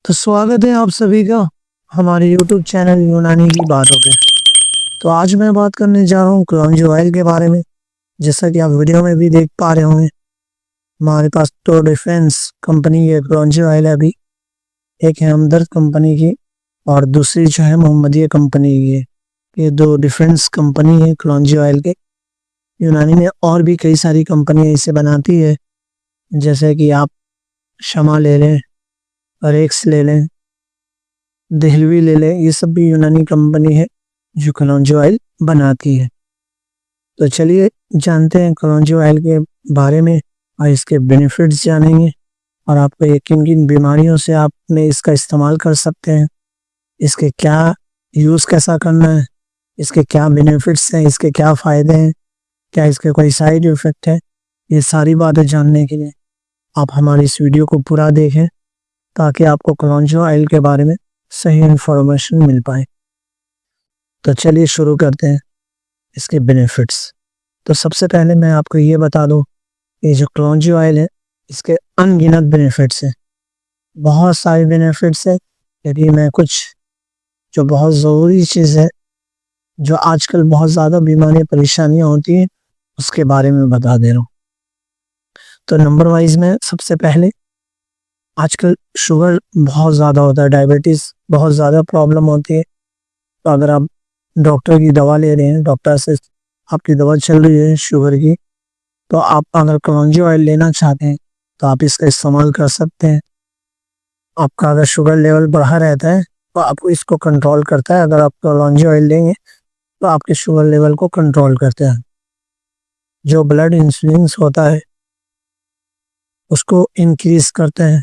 तो स्वागत है आप सभी का हमारे YouTube चैनल यूनानी की बातों पे। तो आज मैं बात करने जा रहा हूँ क्लॉन्जी ऑयल के बारे में। जैसा कि आप वीडियो में भी देख पा रहे होंगे, हमारे पास तो डिफेंस कंपनी की क्लॉन्जी ऑयल है अभी, एक है हमदर्द कंपनी की और दूसरी जो है मोहम्मदिया कंपनी की है। ये दो डिफेंस कंपनी है क्लॉन्जी ऑयल के। यूनानी में और भी कई सारी कंपनियां इसे बनाती है, जैसे कि आप शमा ले लें, रेक्स ले लें, दहलवी ले लें। ये सब भी यूनानी कंपनी है जो कलौंजी ऑयल बनाती है। तो चलिए जानते हैं कलौंजी ऑयल के बारे में और इसके बेनिफिट्स जानेंगे और आपको ये किन किन बीमारियों से आपने इसका इस्तेमाल कर सकते हैं, इसके क्या यूज़ कैसा करना है, इसके क्या बेनिफिट्स हैं, इसके क्या फ़ायदे हैं, क्या इसके कोई साइड इफ़ेक्ट है। ये सारी बातें जानने के लिए आप हमारी इस वीडियो को पूरा देखें ताकि आपको कलौंजी ऑयल के बारे में सही इन्फॉर्मेशन मिल पाए। तो चलिए शुरू करते हैं इसके बेनिफिट्स। तो सबसे पहले मैं आपको ये बता दूं, ये जो कलौंजी ऑयल है इसके अनगिनत बेनिफिट्स हैं, बहुत सारे बेनिफिट्स है। यदि मैं कुछ जो बहुत ज़रूरी चीज़ है, जो आजकल बहुत ज़्यादा बीमारियाँ परेशानियाँ होती हैं, उसके बारे में बता दे रहा हूँ। तो नंबर वाइज में सबसे पहले आजकल शुगर बहुत ज़्यादा होता है, डायबिटीज़ बहुत ज़्यादा प्रॉब्लम होती है। तो अगर आप डॉक्टर की दवा ले रहे हैं, डॉक्टर से आपकी दवा चल रही है शुगर की, तो आप अगर कलौंजी ऑयल लेना चाहते हैं तो आप इसका इस्तेमाल कर सकते हैं। आपका अगर शुगर लेवल बढ़ा रहता है तो आपको इसको कंट्रोल करता है। अगर आप कलौंजी ऑयल लेंगे तो आपके शुगर लेवल को कंट्रोल करता है। जो ब्लड इंसुलिन होता है उसको इंक्रीज करता है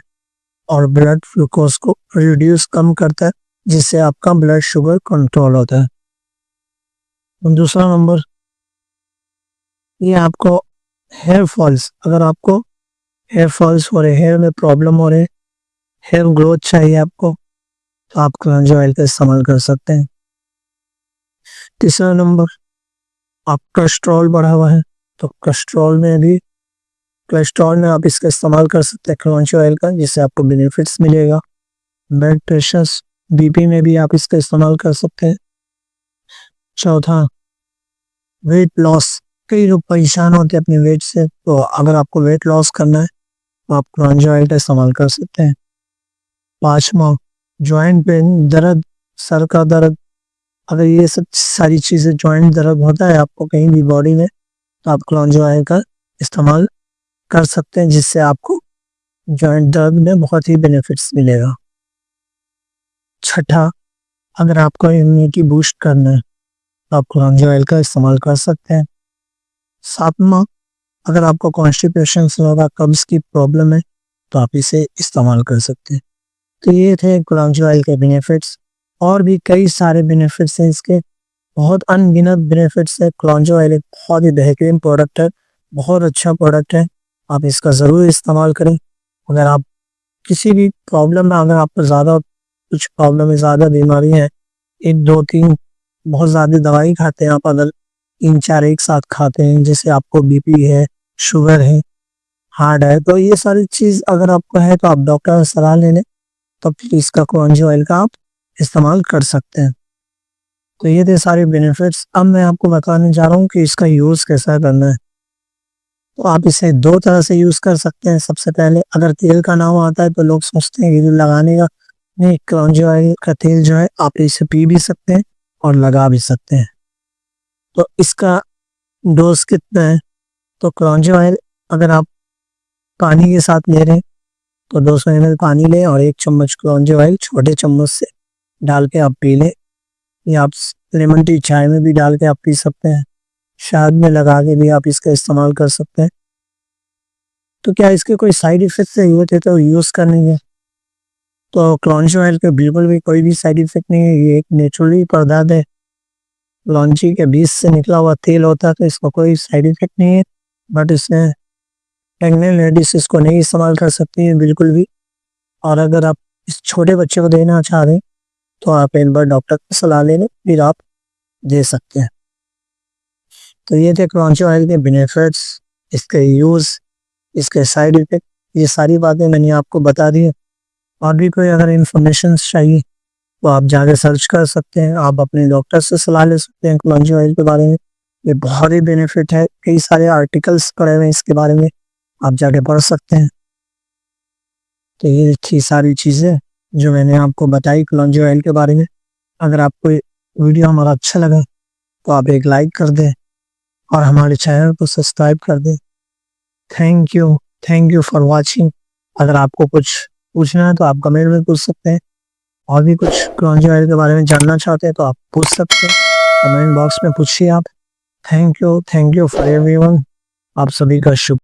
और ब्लड ग्लूकोज को रिड्यूस कम करता है, जिससे आपका ब्लड शुगर कंट्रोल होता है। दूसरा नंबर, ये आपको हेयर फॉल्स, अगर आपको हेयर फॉल्स हो रहे, हेयर में प्रॉब्लम हो रहे, हेयर ग्रोथ चाहिए आपको, तो आप कलौंजी ऑयल का इस्तेमाल कर सकते हैं। तीसरा नंबर, आप कोलेस्ट्रॉल बढ़ा हुआ है तो कोलेस्ट्रॉल में आप इसका इस्तेमाल कर सकते हैं कलौंजी ऑयल का, जिससे आपको बेनिफिट्स मिलेगा। ब्लड प्रेशर, बीपी में भी आप इसका इस्तेमाल कर सकते हैं। चौथा, वेट लॉस, कई लोग परेशान होते हैं अपने वेट से, तो अगर आपको वेट लॉस करना है तो आप कलौंजी ऑयल का इस्तेमाल कर सकते हैं। पाँचवा, जॉइंट पेन, दर्द, सर का दर्द, अगर ये सब सारी चीज़ें, जॉइंट दर्द होता है आपको कहीं भी बॉडी में, तो आप कलौंजी ऑयल का इस्तेमाल कर सकते हैं, जिससे आपको जॉइंट दर्द में बहुत ही बेनिफिट्स मिलेगा। छठा, अगर आपको इम्यूनिटी बूस्ट करना है तो आप कलौंजी ऑयल का इस्तेमाल कर सकते हैं। सातवां, अगर आपको कॉन्स्टिपेशन से ज़्यादा कब्ज़ की प्रॉब्लम है तो आप इसे इस्तेमाल कर सकते हैं। तो ये थे कलौंजी ऑयल के बेनिफिट्स। और भी कई सारे बेनिफिट्स हैं इसके, बहुत अनगिनत बेनिफिट्स है। कलौंजी ऑयल एक बहुत ही बेहतरीन प्रोडक्ट है, बहुत अच्छा प्रोडक्ट है। आप इसका ज़रूर इस्तेमाल करें। अगर आप किसी भी प्रॉब्लम में, अगर आपको ज़्यादा कुछ प्रॉब्लम है, ज़्यादा बीमारी है, एक दो तीन बहुत ज़्यादा दवाई खाते हैं आप, अगर 3-4 एक साथ खाते हैं, जैसे आपको बीपी है, शुगर है, हार्ट है, तो ये सारी चीज़ अगर आपको है तो आप डॉक्टर से सलाह ले लें, तो फिर इसका कलौंजी ऑयल का आप इस्तेमाल कर सकते हैं। तो ये थे सारे बेनिफिट्स। अब मैं आपको बताने जा रहा हूँ कि इसका यूज़ कैसा करना है। तो आप इसे दो तरह से यूज़ कर सकते हैं। सबसे पहले, अगर तेल का नाम आता है तो लोग सोचते हैं कि जो लगाने का नहीं, कलौंजी ऑयल का तेल जो है आप इसे पी भी सकते हैं और लगा भी सकते हैं। तो इसका डोज कितना है, तो कलौंजी ऑयल अगर आप पानी के साथ ले रहे हैं तो 200 ml पानी लें और 1 चम्मच कलौंजी ऑयल छोटे चम्मच से डाल के आप पी लें, या आप लेमन टी चाय में भी डाल के आप पी सकते हैं, शहद में लगा के भी आप इसका इस्तेमाल कर सकते हैं। तो क्या इसके कोई साइड इफ़ेक्ट्स है, होते तो यूज़ करनी है? तो कलौंजी ऑयल के बिल्कुल भी कोई भी साइड इफ़ेक्ट नहीं है। ये एक नेचुरली पदार्थ है, कलौंजी के बीज से निकला हुआ तेल होता है, तो इसका कोई साइड इफ़ेक्ट नहीं है। बट इसमें प्रेग्नेंट लेडीज इसको नहीं इस्तेमाल कर सकती हैं बिल्कुल भी। और अगर आप इस छोटे बच्चे को देना चाह रहे हैं तो आप एक बार डॉक्टर की सलाह ले लें, फिर आप दे सकते हैं। तो ये थे कलौंजी ऑयल के बेनिफिट्स, इसके यूज़, इसके साइड इफ़ेक्ट, ये सारी बातें मैंने आपको बता दी है। और भी कोई अगर इंफॉर्मेशन चाहिए तो आप जाके सर्च कर सकते हैं। आप अपने डॉक्टर से सलाह ले सकते हैं कलौंजी ऑयल के बारे में। ये बहुत ही बेनिफिट है, कई सारे आर्टिकल्स पढ़े हुए हैं इसके बारे में, आप जाके पढ़ सकते हैं। तो ये थी सारी चीज़ें जो मैंने आपको बताई कलौंजी ऑयल के बारे में। अगर आपको ये वीडियो हमारा अच्छा लगा तो आप एक लाइक कर दें और हमारे चैनल को सब्सक्राइब कर दें। Thank you for watching. अगर आपको कुछ पूछना है तो आप कमेंट में पूछ सकते हैं, और भी कुछ कलौंजी ऑयल के बारे में जानना चाहते हैं तो आप पूछ सकते हैं, कमेंट बॉक्स में पूछिए आप। Thank you for everyone. आप सभी का शुभ